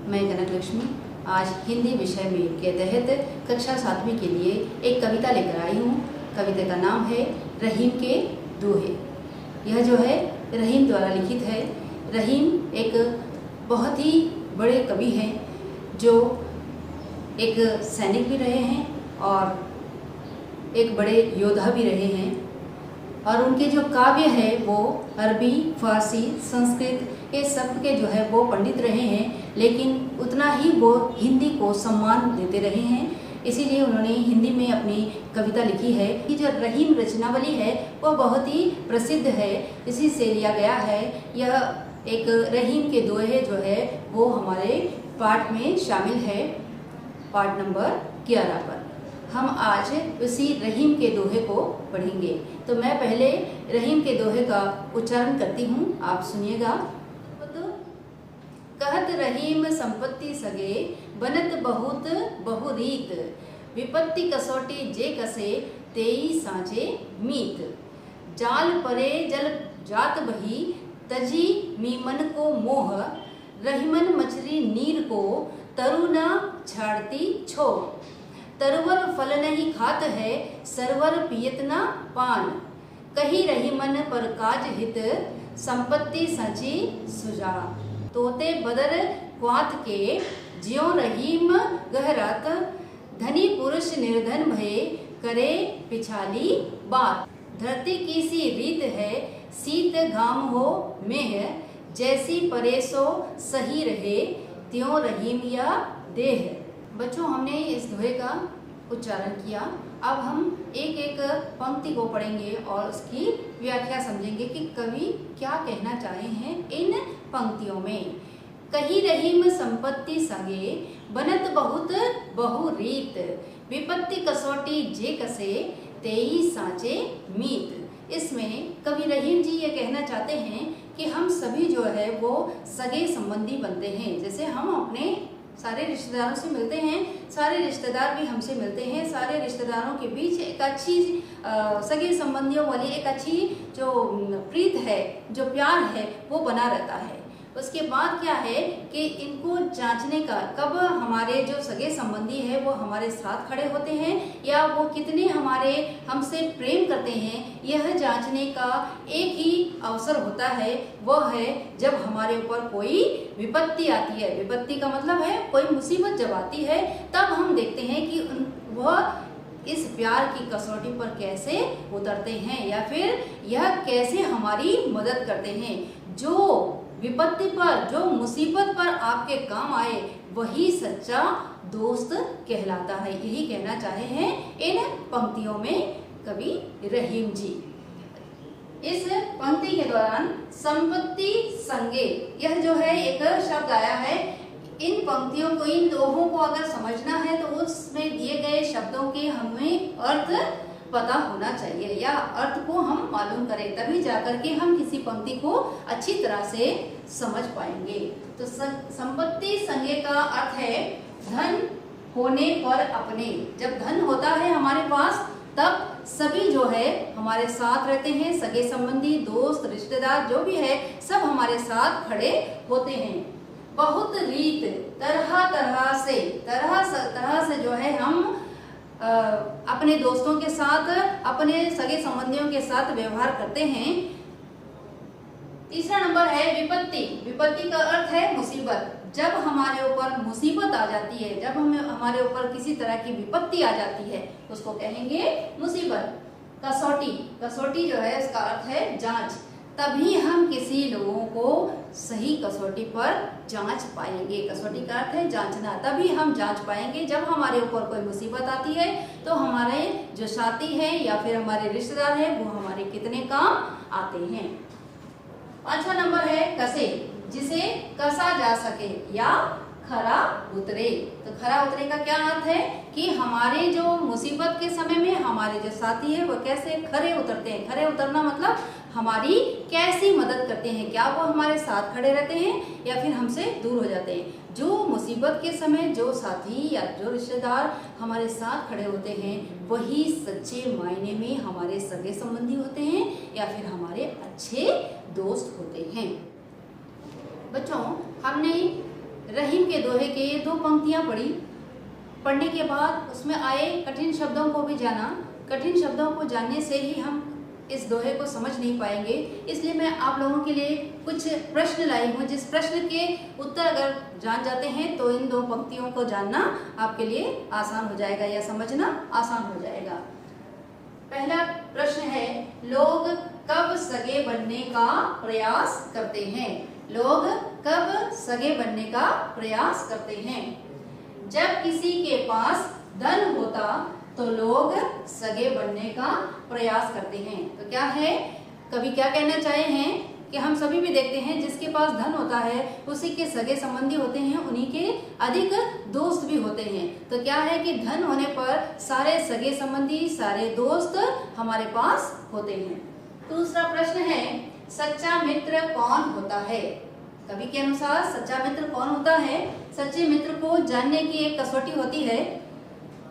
मैं कनक लक्ष्मी आज हिंदी विषय में के तहत कक्षा 7वीं के लिए एक कविता लेकर आई हूँ। कविता का नाम है रहीम के दोहे। यह जो है रहीम द्वारा लिखित है। रहीम एक बहुत ही बड़े कवि हैं जो एक सैनिक भी रहे हैं और एक बड़े योद्धा भी रहे हैं, और उनके जो काव्य है वो अरबी, फारसी, संस्कृत ये सब के जो है वो पंडित रहे हैं, लेकिन उतना ही वो हिंदी को सम्मान देते रहे हैं। इसीलिए उन्होंने हिंदी में अपनी कविता लिखी है कि जो रहीम रचनावली है वो बहुत ही प्रसिद्ध है, इसी से लिया गया है। यह एक रहीम के दोहे जो है वो हमारे पाठ में शामिल है, पाठ नंबर 11 पर। हम आज उसी रहीम के दोहे को पढ़ेंगे। तो मैं पहले रहीम के दोहे का उच्चारण करती हूँ, आप सुनिएगा। कहत रहीम संपत्ति सगे, बनत बहुत बहुरीत, विपत्ति कसौटी जे कसे, तेई साँचे मीत। जाल परे जल जात बही, तजी मीमन को मोह, रहीमन मछली नीर को, तरु न छाड़ती छो। तरवर फल नहीं खात है, सरवर पियत न पान, कही रहीमन पर काज हित, संपत्ति सची सुजा। तोते बदर क्वात के, ज्यों रहीम गहरात, धनी पुरुष निर्धन भये, करे पिछाली बात। धरती की सी रीत है, शीत घाम हो मेह, जैसी परेसो सही रहे, त्यों रहीम या देह। बच्चों, हमने इस दोहे का उच्चारण किया। अब हम एक एक पंक्ति को पढ़ेंगे और उसकी व्याख्या समझेंगे कि कवि क्या कहना चाहे हैं इन पंक्तियों में। कही रहीम संपत्ति संगे, बनत बहुत बहुरीत, विपत्ति कसौटी जे कसे, तेई साँचे मीत। इसमें कवि रहीम जी ये कहना चाहते हैं कि हम सभी जो है वो सगे संबंधी बनते हैं। जैसे हम अपने सारे रिश्तेदारों से मिलते हैं, सारे रिश्तेदार भी हमसे मिलते हैं, सारे रिश्तेदारों के बीच एक अच्छी सगे संबंधियों वाली एक अच्छी जो प्रीत है, जो प्यार है वो बना रहता है। उसके बाद क्या है कि इनको जांचने का, कब हमारे जो सगे संबंधी है वो हमारे साथ खड़े होते हैं या वो कितने हमसे प्रेम करते हैं, यह जांचने का एक ही अवसर होता है। वह है जब हमारे ऊपर कोई विपत्ति आती है। विपत्ति का मतलब है कोई मुसीबत जब आती है, तब हम देखते हैं कि वह इस प्यार की कसौटी पर कैसे उतरते हैं या फिर यह कैसे हमारी मदद करते हैं। जो विपत्ति पर, जो मुसीबत पर आपके काम आए, वही सच्चा दोस्त कहलाता है। यही कहना चाहे हैं इन पंक्तियों में कवि रहीम जी। इस पंक्ति के दौरान संपत्ति संगे, यह जो है एक शब्द आया है। इन पंक्तियों को, इन दोहों को अगर समझना है तो उसमें दिए गए शब्दों के हमें अर्थ पता होना चाहिए या अर्थ को हम मालूम करें, तभी जाकर के हम किसी पंक्ति को अच्छी तरह से समझ पाएंगे। तो संपत्ति संगे का अर्थ है धन होने पर अपने। जब धन होता है हमारे पास, तब सभी जो है हमारे साथ रहते हैं, सगे संबंधी, दोस्त, रिश्तेदार जो भी है सब हमारे साथ खड़े होते हैं। बहुत रीत, तरह तरह से जो है हम अपने दोस्तों के साथ, अपने सगे संबंधियों के साथ व्यवहार करते हैं। तीसरा नंबर है विपत्ति। विपत्ति का अर्थ है मुसीबत। जब हमारे ऊपर मुसीबत आ जाती है, जब हमारे ऊपर किसी तरह की विपत्ति आ जाती है, तो उसको कहेंगे मुसीबत। कसौटी, कसौटी जो है इसका अर्थ है जांच। तभी हम किसी लोगों को सही कसौटी पर जांच पाएंगे। कसौटी का अर्थ है जांचना। तभी हम जांच पाएंगे जब हमारे ऊपर कोई मुसीबत आती है, तो हमारे जो साथी है या फिर हमारे रिश्तेदार है वो हमारे कितने काम आते हैं। 5वां नंबर है कसे, जिसे कसा जा सके या खरा उतरे। तो खरा उतरे का क्या अर्थ है कि हमारे जो मुसीबत के समय में हमारे जो साथी है वो कैसे खरे उतरते हैं। खरे उतरना मतलब हमारी कैसी मदद करते हैं, क्या वो हमारे साथ खड़े रहते हैं या फिर हमसे दूर हो जाते हैं। जो मुसीबत के समय जो साथी या जो रिश्तेदार हमारे साथ खड़े होते हैं, वही सच्चे मायने में हमारे सगे संबंधी होते हैं या फिर हमारे अच्छे दोस्त होते हैं। बच्चों, हमने रहीम के दोहे के 2 पंक्तियां पढ़ने के बाद उसमें आए कठिन शब्दों को भी जाना। कठिन शब्दों को जानने से ही हम इस दोहे को समझ नहीं पाएंगे, इसलिए मैं आप लोगों के लिए कुछ प्रश्न लाई हूँ, जिस प्रश्न के उत्तर अगर जान जाते हैं तो इन 2 पंक्तियों को जानना आपके लिए आसान हो जाएगा या समझना आसान हो जाएगा। पहला प्रश्न है, लोग कब सगे बनने का प्रयास करते हैं? लोग कब सगे बनने का प्रयास करते हैं? जब किसी के पास धन होता तो लोग सगे बनने का प्रयास करते हैं। तो क्या है, कवि क्या कहना चाहे हैं कि हम सभी भी देखते हैं जिसके पास धन होता है उसी के सगे संबंधी होते हैं, उन्हीं के अधिक दोस्त भी होते हैं। तो क्या है कि धन होने पर सारे सगे संबंधी, सारे दोस्त हमारे पास होते हैं। दूसरा प्रश्न है, सच्चा मित्र कौन होता है? कवि के अनुसार सच्चा मित्र कौन होता है? सच्चे मित्र को जानने की एक कसौटी होती है।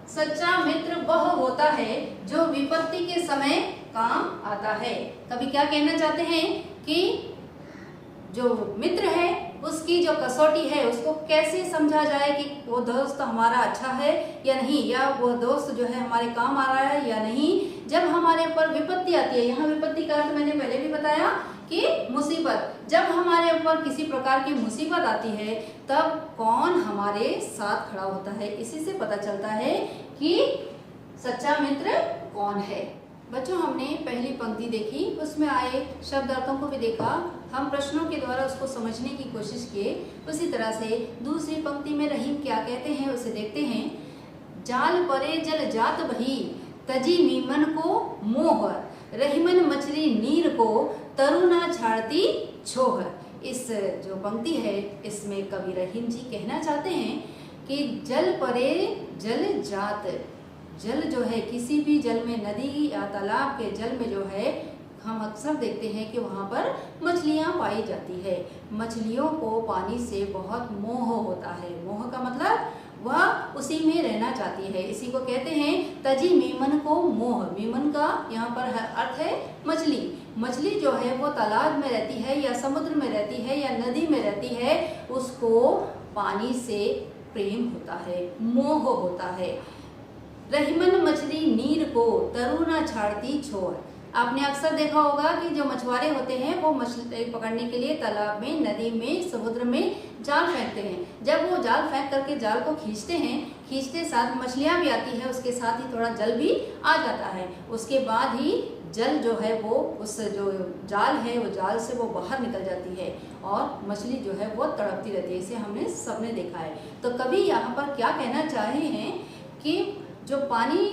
सच्चा मित्र वह होता है जो विपत्ति के समय काम आता है। कवि क्या कहना चाहते हैं कि जो मित्र है उसकी जो कसौटी है उसको कैसे समझा जाए कि वो दोस्त हमारा अच्छा है या नहीं, या वो दोस्त जो है हमारे काम आ रहा है या नहीं। जब हमारे ऊपर विपत्ति आती है, यहाँ विपत्ति का अर्थ मैंने पहले भी बताया कि मुसीबत, जब हमारे ऊपर किसी प्रकार की मुसीबत आती है तब कौन हमारे साथ खड़ा होता है, इसी से पता चलता है कि सच्चा मित्र कौन है। बच्चों, हमने पहली पंक्ति देखी, उसमें आए शब्द अर्थों को भी देखा, हम प्रश्नों के द्वारा उसको समझने की कोशिश किए। उसी तरह से दूसरी पंक्ति में रहीम क्या कहते हैं उसे देखते हैं। जाल परे जल जात बही, तजी मीमन को मोह, रहीमन मछली नीर को, तरुणा छाड़ती छोह। इस जो पंक्ति है इसमें कवि रहीम जी कहना चाहते हैं कि जल परे जल जात, जल जो है किसी भी जल में, नदी या तालाब के जल में जो है हम अक्सर देखते हैं कि वहाँ पर मछलियाँ पाई जाती है। मछलियों को पानी से बहुत मोह होता है। मोह का मतलब वह उसी में रहना चाहती है, इसी को कहते हैं तजी मीमन को मोह। मीमन का यहाँ पर अर्थ है मछली। मछली जो है वो तालाब में रहती है या समुद्र में रहती है या नदी में रहती है, उसको पानी से प्रेम होता है, मोह होता है। रहीमन मछली नीर को, तरुणा छाड़ती छोर। आपने अक्सर देखा होगा कि जो मछुआरे होते हैं वो मछली पकड़ने के लिए तालाब में, नदी में, समुद्र में जाल फेंकते हैं। जब वो जाल फेंक करके जाल को खींचते हैं, खींचते साथ मछलियाँ भी आती है, उसके साथ ही थोड़ा जल भी आ जाता है। उसके बाद ही जल जो है वो उस जो जाल है वो जाल से वो बाहर निकल जाती है और मछली जो है वो तड़पती रहती है। इसे हमने सबने देखा है। तो कभी यहाँ पर क्या कहना चाहे हैं कि जो पानी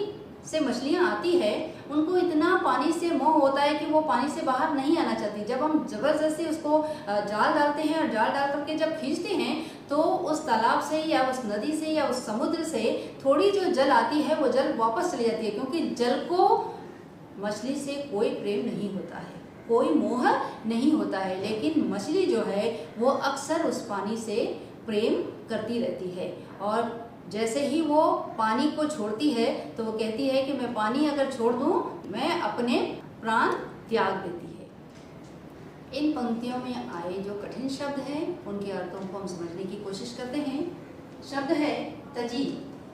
से मछलियाँ आती है उनको इतना पानी से मोह होता है कि वो पानी से बाहर नहीं आना चाहती। जब हम ज़बरदस्ती उसको जाल डालते हैं और जाल डाल करके जब खींचते हैं तो उस तालाब से या उस नदी से या उस समुद्र से थोड़ी जो जल आती है वो जल वापस चली जाती है, क्योंकि जल को मछली से कोई प्रेम नहीं होता है, कोई मोह नहीं होता है। लेकिन मछली जो है वो अक्सर उस पानी से प्रेम करती रहती है और जैसे ही वो पानी को छोड़ती है तो वो कहती है कि मैं पानी अगर छोड़ दूं मैं अपने प्राण त्याग देती है। इन पंक्तियों में आए जो कठिन शब्द हैं उनके अर्थों को हम समझने की कोशिश करते हैं। शब्द है तजी।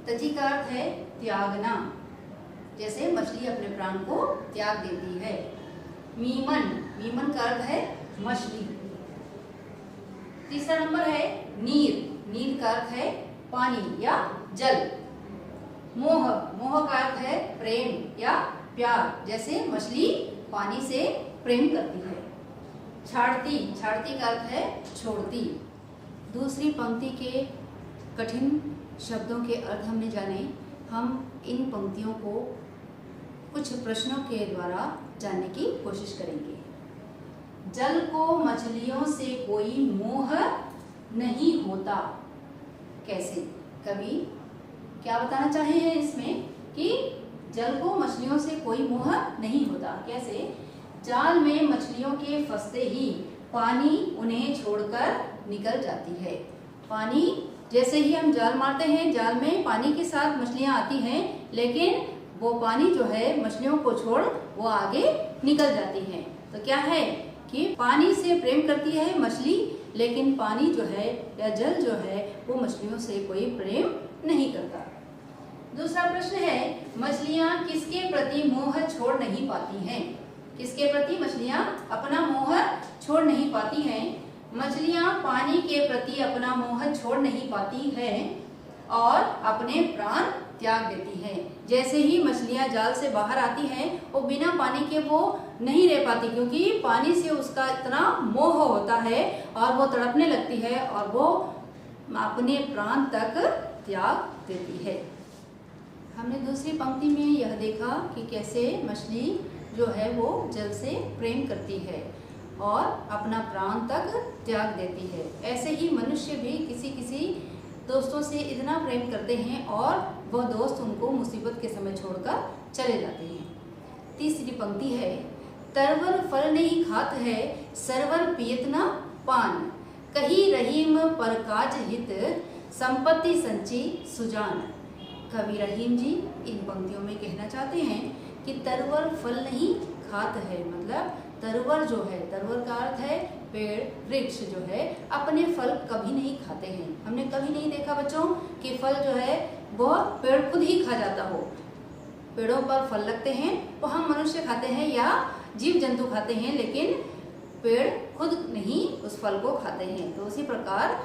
तजी का अर्थ है त्यागना, जैसे मछली अपने प्राण को त्याग देती है। मीमन, मीमन का अर्थ है मछली। तीसरा नंबर है नीर। नीर का अर्थ है पानी या जल। मोह, मोह का अर्थ है प्रेम या प्यार, जैसे मछली पानी से प्रेम करती है। छाड़ती, छाड़ती का अर्थ है छोड़ती। दूसरी पंक्ति के कठिन शब्दों के अर्थ हमने जाने। हम इन पंक्तियों को कुछ प्रश्नों के द्वारा जानने की कोशिश करेंगे। जल को मछलियों से कोई मोह नहीं होता, कैसे? कवि क्या बताना चाहे हैं इसमें कि जल को मछलियों से कोई मोह नहीं होता, कैसे? जाल में मछलियों के फंसते ही पानी उन्हें छोड़कर निकल जाती है। पानी, जैसे ही हम जाल मारते हैं जाल में पानी के साथ मछलियां आती हैं, लेकिन वो पानी जो है मछलियों को छोड़ वो आगे निकल जाती हैं। तो क्या है कि पानी से प्रेम करती है मछली, लेकिन पानी जो है या जल जो है वो मछलियों से कोई प्रेम नहीं करता। दूसरा प्रश्न है, मछलियाँ किसके प्रति मोह छोड़ नहीं पाती हैं? किसके प्रति मछलियाँ अपना मोह छोड़ नहीं पाती हैं? मछलियाँ पानी के प्रति अपना मोह छोड़ नहीं पाती हैं और अपने प्राण त्याग देती हैं। जैसे ही मछलियाँ जाल से बाहर आती हैं वो बिना पानी के वो नहीं रह पाती, क्योंकि पानी से उसका इतना मोह होता है और वो तड़पने लगती है और वो अपने प्राण तक त्याग देती है। हमने दूसरी पंक्ति में यह देखा कि कैसे मछली जो है वो जल से प्रेम करती है और अपना प्राण तक त्याग देती है। ऐसे ही मनुष्य भी किसी किसी दोस्तों से इतना प्रेम करते हैं और वह दोस्त उनको मुसीबत के समय छोड़कर चले जाते हैं। तीसरी पंक्ति है, तरवर फल नहीं खात है, सरवर पियत न पान, कही रहीम पर काज हित, संपत्ति संची सुजान। कवि रहीम जी इन पंक्तियों में कहना चाहते हैं कि तरवर फल नहीं खात है, मतलब तरवर जो है, तरवर का अर्थ है पेड़ वृक्ष जो है अपने फल कभी नहीं खाते हैं। हमने कभी नहीं देखा बच्चों कि फल जो है वो पेड़ खुद ही खा जाता हो। पेड़ों पर फल लगते हैं वो हम मनुष्य खाते हैं या जीव जंतु खाते हैं, लेकिन पेड़ खुद नहीं उस फल को खाते हैं। तो उसी प्रकार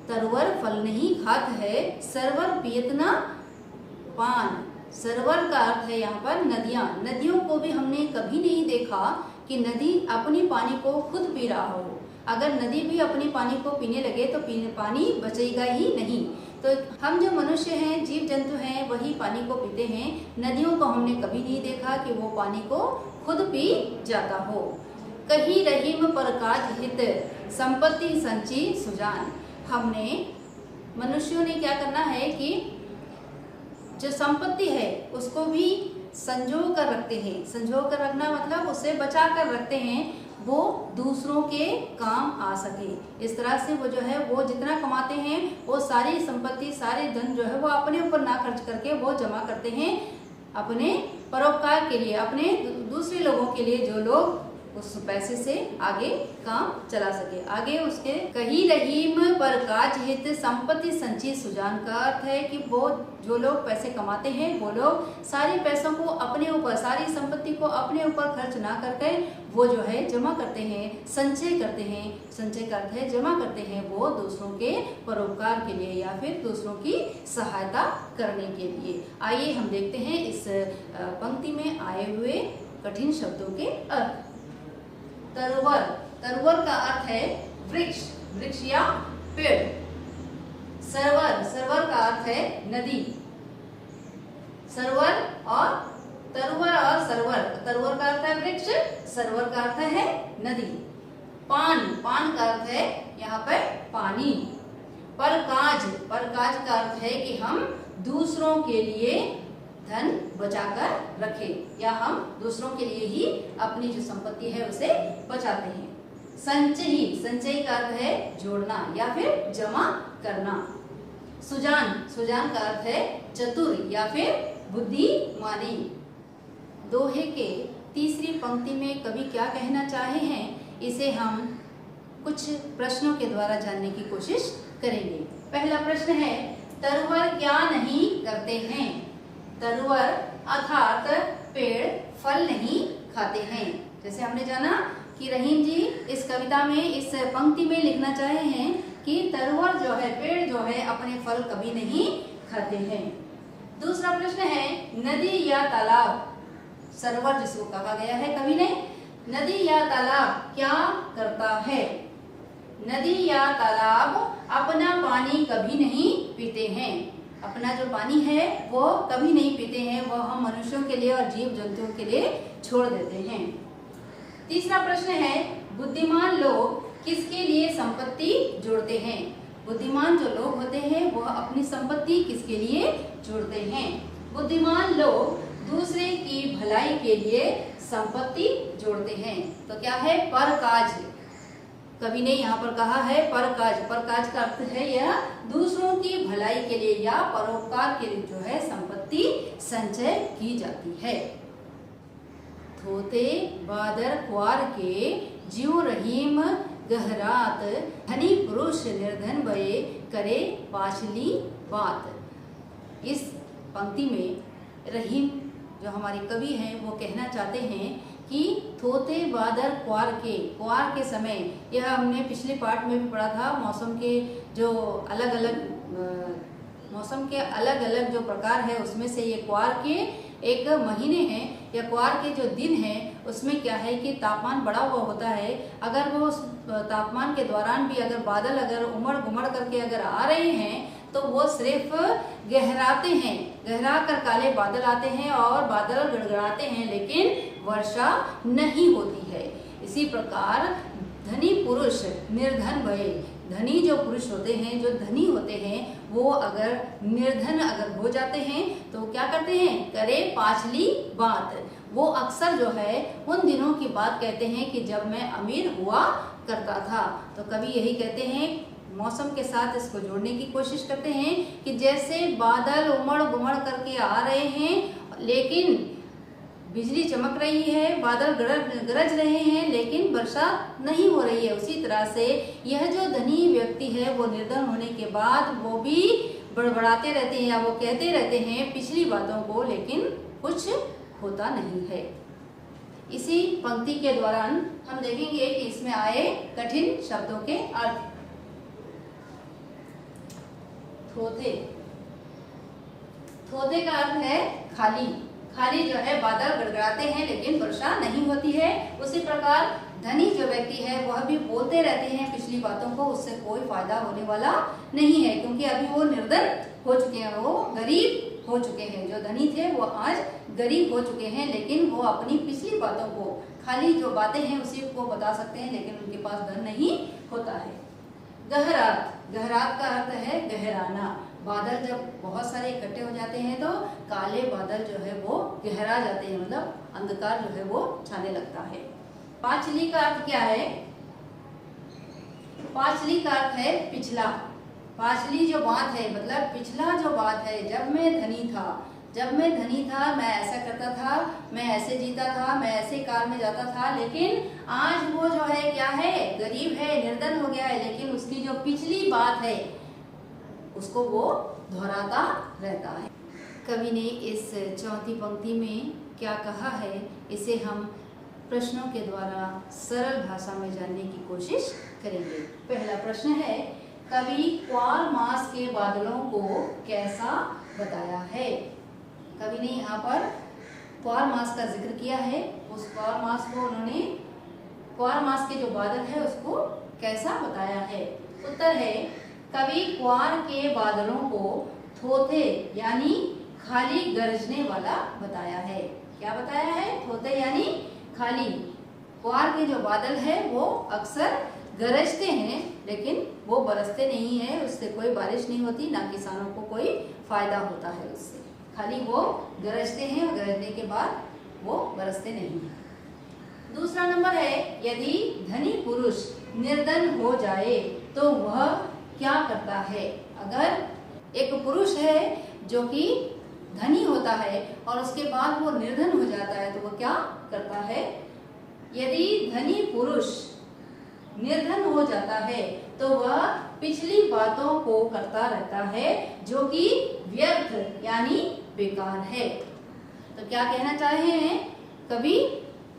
तरवर फल नहीं खात है, सरवर पियत न पान। सरवर का अर्थ है यहाँ पर नदियाँ। नदियों को भी हमने कभी नहीं देखा कि नदी अपनी पानी को खुद पी रहा हो। अगर नदी भी अपनी पानी को पीने लगे तो पानी बचेगा ही नहीं। तो हम जो मनुष्य हैं, जीव जंतु हैं, वही पानी को पीते हैं। नदियों को हमने कभी नहीं देखा कि वो पानी को खुद पी जाता हो। कही रहीम पर काज हित, संपत्ति संची सुजान। हमने मनुष्यों ने क्या करना है कि जो संपत्ति है उसको भी संजो कर रखते हैं। संजो कर रखना मतलब उसे बचा कर रखते हैं, वो दूसरों के काम आ सके। इस तरह से वो जो है वो जितना कमाते हैं वो सारी संपत्ति, सारे धन जो है वो अपने ऊपर ना खर्च करके वो जमा करते हैं अपने परोपकार के लिए, अपने दूसरे लोगों के लिए, जो लोग उस पैसे से आगे काम चला सके। आगे उसके कही रहीम पर काज हित, संपत्ति संची सुजान का अर्थ है कि वो जो लोग पैसे कमाते हैं वो लोग सारे पैसों को अपने ऊपर, सारी संपत्ति को अपने ऊपर खर्च ना करके वो जो है जमा करते हैं, संचय करते हैं। संचय का अर्थ है जमा करते हैं वो दूसरों के परोपकार के लिए या फिर दूसरों की सहायता करने के लिए। आइए हम देखते हैं इस पंक्ति में आए हुए कठिन शब्दों के अर्थ। तरवर, तरवर का अर्थ है वृक्ष, वृक्ष या पेड़। सरवर, सरवर का अर्थ है नदी। सरवर और तरवर और सरवर, तरवर का अर्थ है वृक्ष, सरवर का अर्थ है नदी। पान, पान का अर्थ है यहाँ पर पानी। परकाज, परकाज का अर्थ है कि हम दूसरों के लिए धन बचाकर रखें या हम दूसरों के लिए ही अपनी जो संपत्ति है उसे बचाते हैं। संचयी, संचय का अर्थ है जोड़ना या फिर जमा करना। सुजान, सुजान का अर्थ है चतुर या फिर बुद्धिमानी। दोहे के तीसरी पंक्ति में कवि क्या कहना चाहे हैं, इसे हम कुछ प्रश्नों के द्वारा जानने की कोशिश करेंगे। पहला प्रश्न है, तरवर क्या नहीं करते हैं? तरवर अर्थात पेड़ फल नहीं खाते हैं। जैसे हमने जाना कि रहीम जी इस कविता में, इस पंक्ति में लिखना चाहे हैं कि तरवर जो है, पेड़ जो है अपने फल कभी नहीं खाते हैं। दूसरा प्रश्न है, नदी या तालाब, सरोवर जिसको कहा गया है कवि ने, नदी या तालाब क्या करता है? नदी या तालाब अपना पानी कभी नहीं पीते हैं। अपना जो पानी है वो कभी नहीं पीते हैं, वो हम मनुष्यों के लिए और जीव जंतुओं के लिए छोड़ देते हैं। तीसरा प्रश्न है, बुद्धिमान लोग किसके लिए संपत्ति जोड़ते हैं? बुद्धिमान जो लोग होते हैं वह अपनी संपत्ति किसके लिए जोड़ते हैं? बुद्धिमान लोग दूसरे की भलाई के लिए संपत्ति जोड़ते हैं। तो क्या है? परकाज। कवि ने यहाँ पर कहा है परकाज। परकाज का अर्थ है यह दूसरों की भलाई के लिए या परोपकार के लिए जो है संपत्ति संचय की जाती है। थोते बादर क्वार के ज्यों रहीम गहरात, धनी पुरुष निर्धन भये करे पाछली बात। इस पंक्ति में रहीम जो हमारे कवि हैं वो कहना चाहते हैं कि थोते बादल क्वार के समय, यह हमने पिछले पार्ट में भी पढ़ा था, मौसम के जो अलग अलग जो प्रकार है उसमें से ये क्वार के एक महीने हैं या क्वार के जो दिन हैं उसमें क्या है कि तापमान बढ़ा हुआ होता है। अगर वो उस तापमान के दौरान भी अगर बादल अगर उमड़ घुमड़ करके अगर आ रहे हैं तो वो सिर्फ गहराते हैं, गहरा कर काले बादल आते हैं और बादल गड़गड़ाते हैं, लेकिन वर्षा नहीं होती है। इसी प्रकार धनी पुरुष निर्धन भये, धनी जो पुरुष होते हैं, जो धनी होते हैं, वो अगर निर्धन अगर हो जाते हैं तो क्या करते हैं, करे पाछली बात। वो अक्सर जो है उन दिनों की बात कहते हैं कि जब मैं अमीर हुआ करता था। तो कवि यही कहते हैं, मौसम के साथ इसको जोड़ने की कोशिश करते हैं कि जैसे बादल उमड़ घुमड़ करके आ रहे हैं, लेकिन बिजली चमक रही है, बादल गरज रहे हैं, लेकिन वर्षा नहीं हो रही है, उसी तरह से यह जो धनी व्यक्ति है वो निर्धन होने के बाद वो भी बड़बड़ाते रहते हैं या वो कहते रहते हैं पिछली बातों को, लेकिन कुछ होता नहीं है। इसी पंक्ति के दौरान हम देखेंगे कि इसमें आए कठिन शब्दों के अर्थ। थोथे, थोथे का अर्थ है खाली, खाली जो है बादल गड़गड़ाते हैं लेकिन वर्षा नहीं होती है। उसी प्रकार धनी जो व्यक्ति है वह भी बोलते रहते हैं पिछली बातों को, उससे कोई फायदा होने वाला नहीं है, क्योंकि अभी वो निर्धन हो चुके हैं, वो गरीब हो चुके हैं। जो धनी थे वो आज गरीब हो चुके हैं, लेकिन वो अपनी पिछली बातों को, खाली जो बातें हैं उसी को बता सकते हैं, लेकिन उनके पास धन नहीं होता है। गहरात, गहरात का अर्थ है गहराना। बादल जब बहुत सारे इकट्ठे हो जाते हैं तो काले बादल जो है वो गहरा जाते हैं, मतलब अंधकार जो है वो छाने लगता है। पांचली का अर्थ क्या है? पांचली का अर्थ है पिछला। पांचली जो बात है मतलब पिछला जो बात है, जब मैं धनी था मैं ऐसा करता था, मैं ऐसे जीता था, मैं ऐसे कार में जाता था, लेकिन आज वो जो है क्या है, गरीब है, निर्धन हो गया है, लेकिन उसकी जो पिछली बात है उसको वो दोहराता रहता है। कवि ने इस चौथी पंक्ति में क्या कहा है, इसे हम प्रश्नों के द्वारा सरल भाषा में जानने की कोशिश करेंगे। पहला प्रश्न है, कवि क्वार मास के बादलों को कैसा बताया है? कवि ने यहाँ पर क्वार मास का जिक्र किया है, उस क्वार मास को उन्होंने, क्वार मास के जो बादल है उसको कैसा बताया है? उत्तर है, कवि क्वार के बादलों को थोथे यानी खाली गरजने वाला बताया है। क्या बताया है? थोथे यानी खाली। क्वार के जो बादल है वो अक्सर गरजते हैं लेकिन वो बरसते नहीं है, उससे कोई बारिश नहीं होती, ना किसानों को कोई फायदा होता है उससे, खाली वो गरजते हैं और गरजने के बाद वो बरसते नहीं है। दूसरा नंबर है, यदि धनी पुरुष निर्धन हो जाए तो वह क्या करता है? अगर एक पुरुष है जो कि धनी होता है और उसके बाद वो निर्धन हो जाता है तो वो क्या करता है? यदि धनी पुरुष निर्धन हो जाता है तो वह पिछली बातों को करता रहता है जो कि व्यर्थ यानी बेकार है। तो क्या कहना चाहे हैं कवि?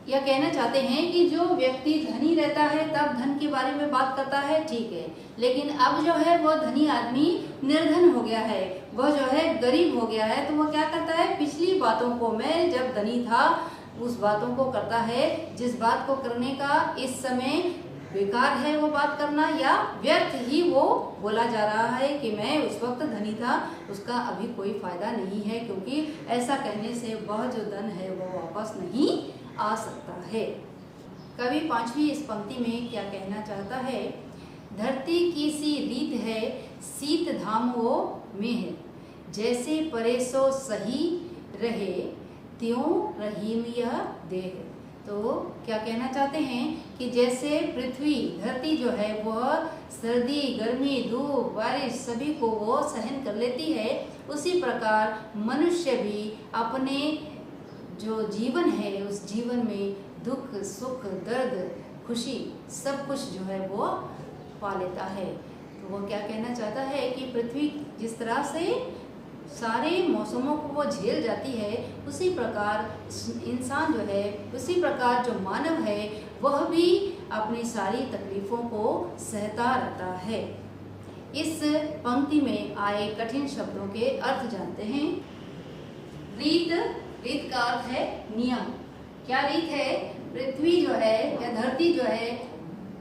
यह कहना चाहते हैं कि जो व्यक्ति धनी रहता है तब धन के बारे में बात करता है, ठीक है, लेकिन अब जो है वो धनी आदमी निर्धन हो गया है, वह जो है गरीब हो गया है, तो वो क्या करता है? पिछली बातों को, मैं जब धनी था उस बातों को करता है जिस बात को करने का इस समय बेकार है वो बात करना, या व्यर्थ ही वो बोला जा रहा है कि मैं उस वक्त धनी था, उसका अभी कोई फायदा नहीं है, क्योंकि ऐसा कहने से वह जो धन है वो वापस नहीं आ सकता है। कवि पांचवी इस पंक्ति में क्या कहना चाहता है? धरती की सी रीत है शीत धामों में है, जैसे परेसो सही रहे त्यों रहीम यह देह। तो क्या कहना चाहते हैं कि जैसे पृथ्वी, धरती जो है वह सर्दी, गर्मी, धूप, बारिश सभी को वो सहन कर लेती है, उसी प्रकार मनुष्य भी अपने जो जीवन है उस जीवन में दुख, सुख, दर्द खुशी सब कुछ जो है वो पा लेता है। तो वो क्या कहना चाहता है कि पृथ्वी जिस तरह से सारे मौसमों को वो झेल जाती है, उसी प्रकार इंसान जो है, उसी प्रकार जो मानव है वह भी अपनी सारी तकलीफ़ों को सहता रहता है। इस पंक्ति में आए कठिन शब्दों के अर्थ जानते हैं। रीत, रीत का अर्थ है नियम। क्या रीत है? पृथ्वी जो है या धरती जो है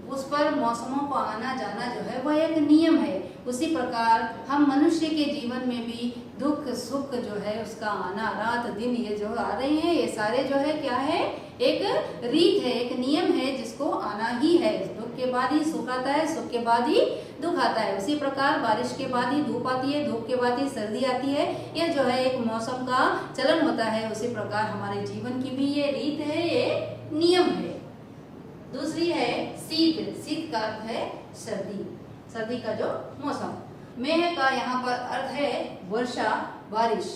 उस पर मौसमों का आना जाना जो है वह एक नियम है। उसी प्रकार हम मनुष्य के जीवन में भी दुख सुख जो है उसका आना, रात दिन ये जो आ रहे हैं, ये सारे जो है क्या है? एक रीत है, एक नियम है जिसको आना ही है। दुख के बाद ही सुख आता है, सुख के बाद ही दुख आता है। उसी प्रकार बारिश के बाद ही धूप आती है, धूप के बाद ही सर्दी आती है। यह जो है एक मौसम का चलन होता है। उसी प्रकार हमारे जीवन की भी ये रीत है, ये नियम है। दूसरी है शीत। शीत का अर्थ है सर्दी, सर्दी का जो मौसम। मेह का यहाँ पर अर्थ है वर्षा, बारिश।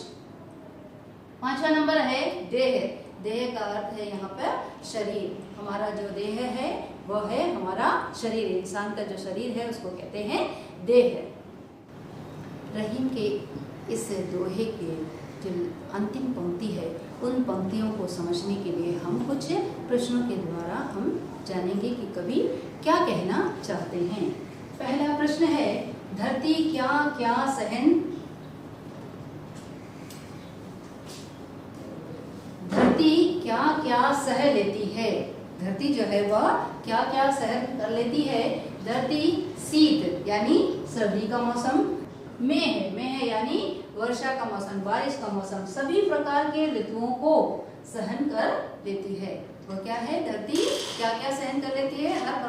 5वां नंबर है देह। देह का अर्थ है यहाँ पर शरीर। हमारा जो देह है वह है हमारा शरीर। इंसान का जो शरीर है उसको कहते हैं देह। रहीम के इस दोहे के जो अंतिम पंक्ति है, उन पंक्तियों को समझने के लिए हम कुछ प्रश्नों के द्वारा हम जानेंगे कि कवि क्या कहना चाहते हैं। पहला प्रश्न है, धरती क्या क्या सहन, धरती क्या क्या सह लेती है। धरती जो है वह क्या क्या सहन कर लेती है। धरती शीत यानी सर्दी का मौसम, मेह यानी वर्षा का मौसम, बारिश का मौसम, सभी प्रकार के ऋतुओं को सहन कर लेती है। तो क्या है? धरती क्या क्या सहन कर लेती है? हर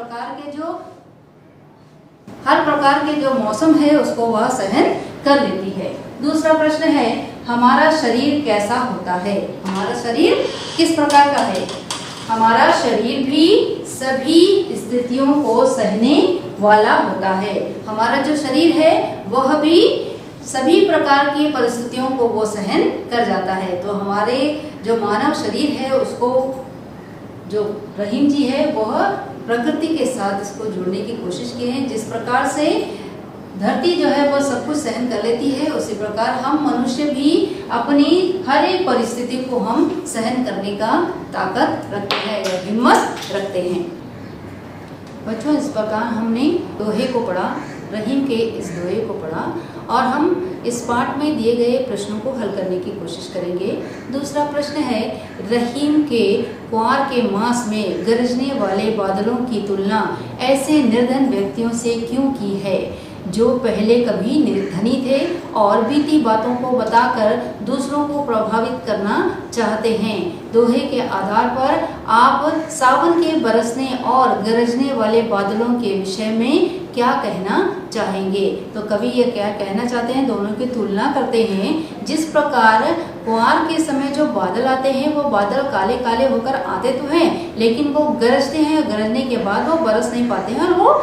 प्रकार के जो मौसम है उसको वह सहन कर लेती है। दूसरा प्रश्न है, हमारा शरीर कैसा होता है। हमारा शरीर किस प्रकार का है? हमारा शरीर भी सभी स्थितियों को सहने वाला होता है। हमारा जो शरीर है वह भी सभी प्रकार की परिस्थितियों को वो सहन कर जाता है। तो हमारे जो मानव शरीर है उसको जो रहीम जी है वह प्रकृति के साथ इसको जोड़ने की कोशिश की है। जिस प्रकार से धरती जो है वह सब कुछ सहन कर लेती है, उसी प्रकार हम मनुष्य भी अपनी हर एक परिस्थिति को हम सहन करने का ताकत रखते हैं या हिम्मत रखते हैं। बच्चों, इस प्रकार हमने दोहे को पढ़ा, रहीम के इस दोहे को पढ़ा और हम इस पाठ में दिए गए प्रश्नों को हल करने की कोशिश करेंगे। दूसरा प्रश्न है, रहीम के कुआर के मास में गरजने वाले बादलों की तुलना ऐसे निर्धन व्यक्तियों से क्यों की है जो पहले कभी धनी थे और बीती बातों को बताकर दूसरों को प्रभावित करना चाहते हैं। दोहे के आधार पर आप सावन के बरसने और गरजने वाले बादलों के विषय में क्या कहना चाहेंगे। तो कवि ये क्या कहना चाहते हैं, दोनों की तुलना करते हैं। जिस प्रकार कुआर के समय जो बादल आते हैं वो बादल काले काले होकर आते तो हैं, लेकिन वो गरजते हैं, गरजने के बाद वो बरस नहीं पाते हैं और वो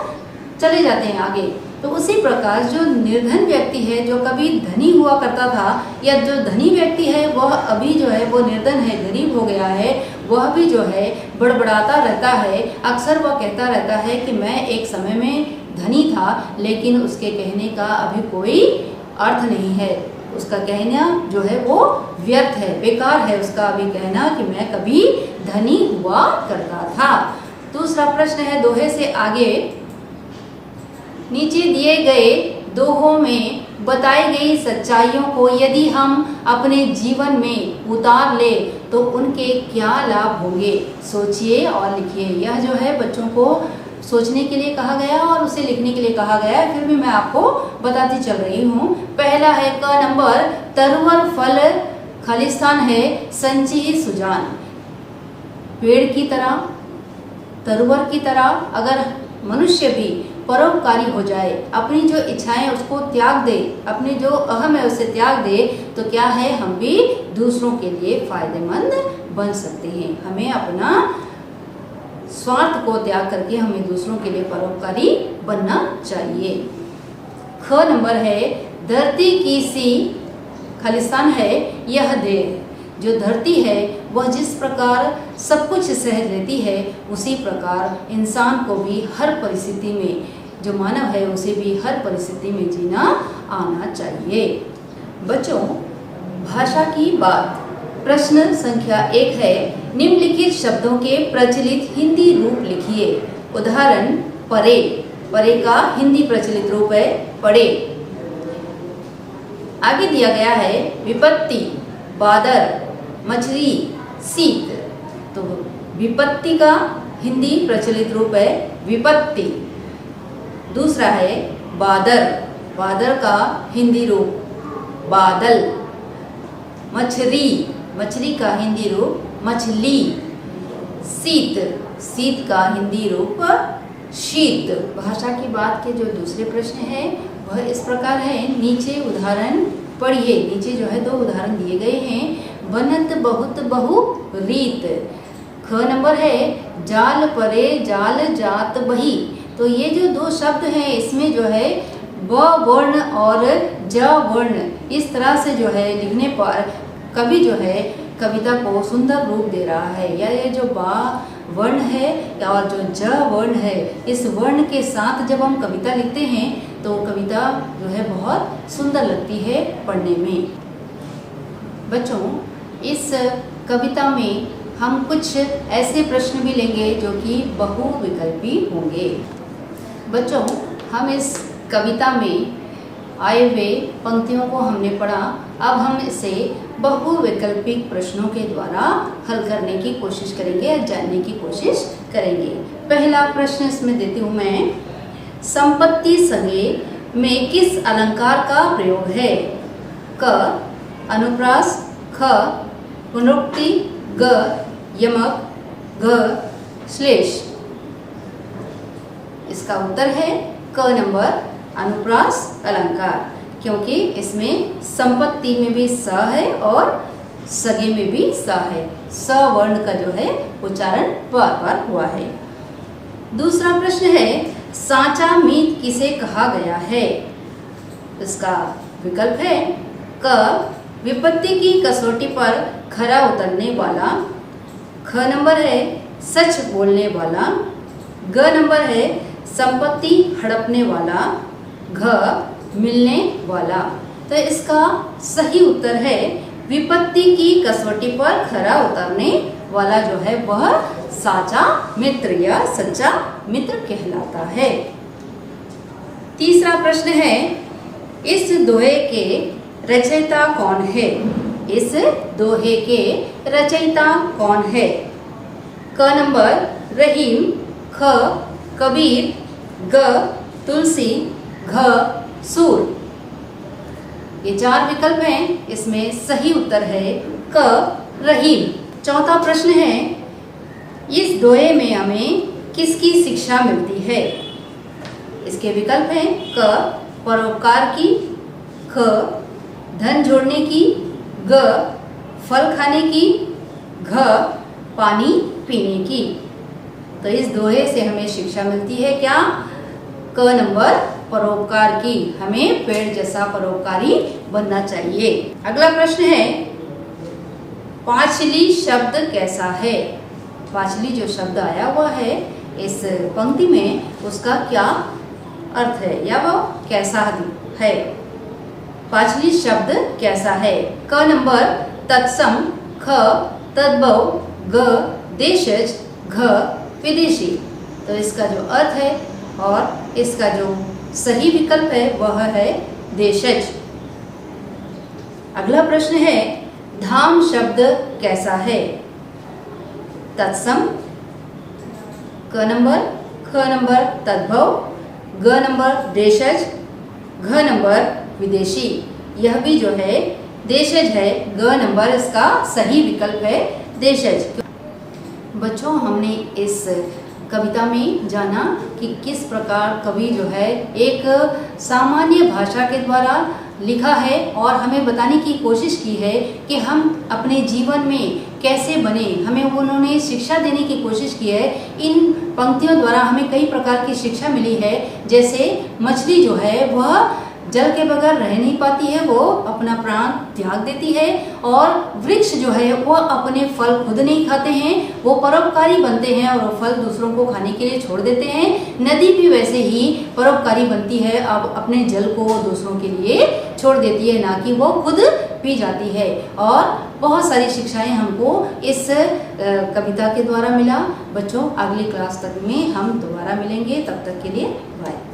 चले जाते हैं आगे। तो उसी प्रकार जो निर्धन व्यक्ति है, जो कभी धनी हुआ करता था, या जो धनी व्यक्ति है वह अभी जो है वो निर्धन है, गरीब हो गया है, वह भी जो है बड़बड़ाता रहता है। अक्सर वह कहता रहता है कि मैं एक समय में धनी था, लेकिन उसके कहने का अभी कोई अर्थ नहीं है। उसका कहना जो है वो व्यर्थ है, बेकार है उसका अभी कहना कि मैं कभी धनी हुआ करता था। दूसरा प्रश्न है दोहे से आगे, नीचे दिए गए दोहों में बताई गई सच्चाइयों को यदि हम अपने जीवन में उतार ले तो उनके क्या लाभ होंगे। सोचिए और लिखिए। यह जो है बच्चों को सोचने के लिए कहा गया और उसे लिखने के लिए कहा गया है, फिर भी मैं आपको बताती चल रही हूँ। पहला है क नंबर, तरुवर फल खालिस्तान है संची सुजान। पेड़ की तरह, तरुवर की तरह अगर मनुष्य भी परोपकारी हो जाए, अपनी जो इच्छाएं उसको त्याग दे, अपनी जो अहम है उसे त्याग दे, तो क्या है, हम भी दूसरों के लिए फायदेमंद बन सकते हैं। हमें अपना स्वार्थ को त्याग करके हमें दूसरों के लिए परोपकारी बनना चाहिए। ख नंबर है, धरती की सी खालिस्तान है यह देह। जो धरती है वह जिस प्रकार सब कुछ सह लेती है, उसी प्रकार इंसान को भी हर परिस्थिति में, जो मानव है उसे भी हर परिस्थिति में जीना आना चाहिए। बच्चों, भाषा की बात। प्रश्न संख्या 1 है, निम्नलिखित शब्दों के प्रचलित हिंदी रूप लिखिए। उदाहरण, परे। परे का हिंदी प्रचलित रूप है पड़े। आगे दिया गया है विपत्ति, बादर, मछली, शीत। तो विपत्ति का हिंदी प्रचलित रूप है विपत्ति। दूसरा है बादर। बादर का हिंदी रूप बादल। मछली, मछली का हिंदी रूप मछली। शीत, शीत का हिंदी रूप शीत। भाषा की बात के जो दूसरे प्रश्न है वह इस प्रकार है, नीचे उदाहरण पढ़िए। नीचे जो है 2 उदाहरण दिए गए हैं। बनत बहुत बहु रीत। ख नंबर है जाल परे जाल जात बही। तो ये जो 2 शब्द हैं इसमें जो है ब वर्ण और ज वर्ण इस तरह से जो है लिखने पर कवि जो है कविता को सुंदर रूप दे रहा है। या ये जो बा वर्ण है और जो ज वर्ण है, इस वर्ण के साथ जब हम कविता लिखते हैं तो कविता जो है बहुत सुंदर लगती है पढ़ने में। बच्चों, इस कविता में हम कुछ ऐसे प्रश्न भी लेंगे जो कि बहुविकल्पी होंगे। बच्चों, हम इस कविता में आए हुए पंक्तियों को हमने पढ़ा। अब हम इसे बहुविकल्पिक प्रश्नों के द्वारा हल करने की कोशिश करेंगे या जानने की कोशिश करेंगे। पहला प्रश्न इसमें देती हूँ मैं, संपत्ति संज्ञे में किस अलंकार का प्रयोग है? क अनुप्रास, ख पुनरुक्ति, ग यमक, घ श्लेष। इसका उत्तर है क नंबर अनुप्रास अलंकार, क्योंकि इसमें संपत्ति में भी स है और सगे में भी स है। स वर्ण का जो है उच्चारण बार बार हुआ है। दूसरा प्रश्न है, सांचा मीत किसे कहा गया है? इसका विकल्प है क विपत्ति की कसौटी पर खरा उतरने वाला, ख नंबर है सच बोलने वाला, ग नंबर है संपत्ति हड़पने वाला, घ मिलने वाला। तो इसका सही उत्तर है विपत्ति की कसौटी पर खरा उतरने वाला जो है वह साचा मित्र या सच्चा मित्र कहलाता है। तीसरा प्रश्न है, इस दोहे के रचयिता कौन है? इस दोहे के रचयिता कौन है? क नंबर रहीम, ख कबीर, ग तुलसी, घ सूर। ये 4 विकल्प हैं, इसमें सही उत्तर है क रहीम। चौथा प्रश्न है, इस दोहे में हमें किसकी शिक्षा मिलती है? इसके विकल्प हैं क परोपकार की, ख धन जोड़ने की, ग फल खाने की, घ पानी पीने की। तो इस दोहे से हमें शिक्षा मिलती है क्या? क नंबर परोपकार की। हमें पेड़ जैसा परोपकारी बनना चाहिए। अगला प्रश्न है, पांचली शब्द कैसा है? पांचली जो शब्द आया हुआ है इस पंक्ति में, उसका क्या अर्थ है या वो कैसा है? पांचली शब्द कैसा है? क नंबर तत्सम, ख तद्भव, ग देशज, घ विदेशी। तो इसका जो अर्थ है और इसका जो सही विकल्प है वह है देशज। अगला प्रश्न है, धाम शब्द कैसा है? तत्सम, क नंबर, ख नंबर तद्भव, ग नंबर देशज, घ नंबर विदेशी। यह भी जो है देशज है, ग नंबर इसका सही विकल्प है देशज। बच्चों, हमने इस कविता में जाना कि किस प्रकार कवि जो है एक सामान्य भाषा के द्वारा लिखा है और हमें बताने की कोशिश की है कि हम अपने जीवन में कैसे बने। हमें उन्होंने शिक्षा देने की कोशिश की है। इन पंक्तियों द्वारा हमें कई प्रकार की शिक्षा मिली है। जैसे मछली जो है वह जल के बगैर रह नहीं पाती है, वो अपना प्राण त्याग देती है। और वृक्ष जो है वो अपने फल खुद नहीं खाते हैं, वो परोपकारी बनते हैं और वो फल दूसरों को खाने के लिए छोड़ देते हैं। नदी भी वैसे ही परोपकारी बनती है, अब अपने जल को दूसरों के लिए छोड़ देती है, ना कि वो खुद पी जाती है। और बहुत सारी शिक्षाएं हमको इस कविता के द्वारा मिला। बच्चों, अगली क्लास तक में हम दोबारा मिलेंगे, तब तक के लिए बाय।